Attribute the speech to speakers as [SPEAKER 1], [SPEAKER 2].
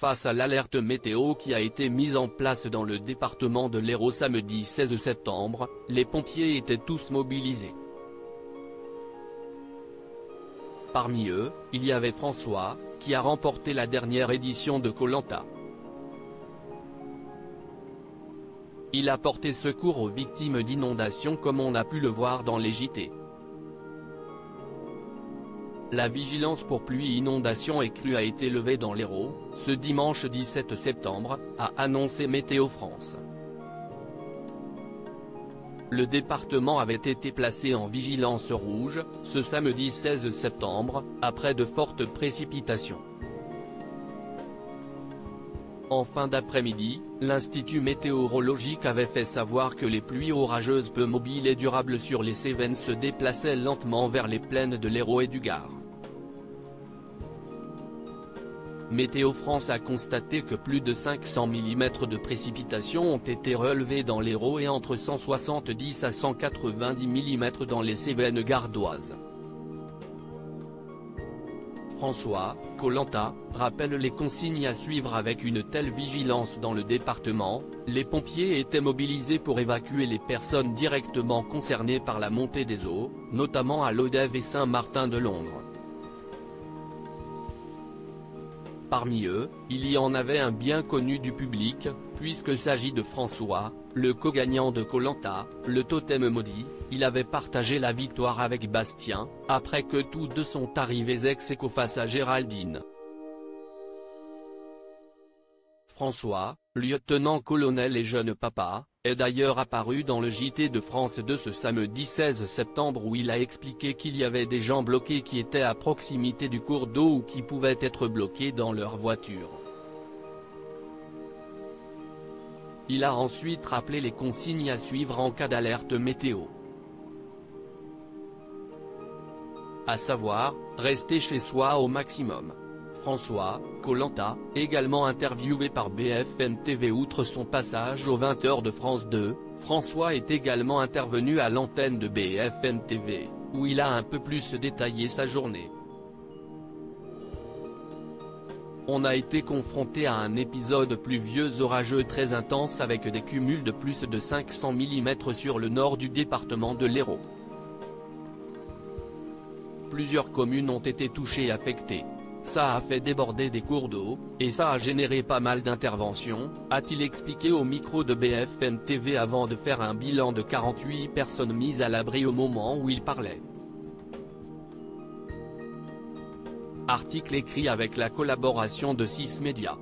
[SPEAKER 1] Face à l'alerte météo qui a été mise en place dans le département de l'Hérault samedi 16 septembre, les pompiers étaient tous mobilisés. Parmi eux, il y avait François, qui a remporté la dernière édition de Koh Lanta. Il a porté secours aux victimes d'inondations comme on a pu le voir dans les JT. La vigilance pour pluie inondation et crue a été levée dans l'Hérault, ce dimanche 17 septembre, a annoncé Météo France. Le département avait été placé en vigilance rouge, ce samedi 16 septembre, après de fortes précipitations. En fin d'après-midi, l'Institut météorologique avait fait savoir que les pluies orageuses peu mobiles et durables sur les Cévennes se déplaçaient lentement vers les plaines de l'Hérault et du Gard. Météo France a constaté que plus de 500 mm de précipitations ont été relevées dans l'Hérault et entre 170 à 190 mm dans les Cévennes gardoises. François, Koh Lanta, rappelle les consignes à suivre avec une telle vigilance dans le département. Les pompiers étaient mobilisés pour évacuer les personnes directement concernées par la montée des eaux, notamment à Lodève et Saint-Martin-de-Londres. Parmi eux, il y en avait un bien connu du public, puisqu'il s'agit de François, le co-gagnant de Koh Lanta, le totem maudit. Il avait partagé la victoire avec Bastien, après que tous deux sont arrivés ex-aequo face à Géraldine. François, lieutenant-colonel et jeune papa, est d'ailleurs apparu dans le JT de France de ce samedi 16 septembre où il a expliqué qu'il y avait des gens bloqués qui étaient à proximité du cours d'eau ou qui pouvaient être bloqués dans leur voiture. Il a ensuite rappelé les consignes à suivre en cas d'alerte météo. À savoir, rester chez soi au maximum. François, Koh Lanta, également interviewé par BFM TV outre son passage aux 20h de France 2, François est également intervenu à l'antenne de BFM TV, où il a un peu plus détaillé sa journée. On a été confronté à un épisode pluvieux orageux très intense avec des cumuls de plus de 500 mm sur le nord du département de l'Hérault. Plusieurs communes ont été touchées et affectées. Ça a fait déborder des cours d'eau, et ça a généré pas mal d'interventions, a-t-il expliqué au micro de BFM TV avant de faire un bilan de 48 personnes mises à l'abri au moment où il parlait. Article écrit avec la collaboration de 6 médias.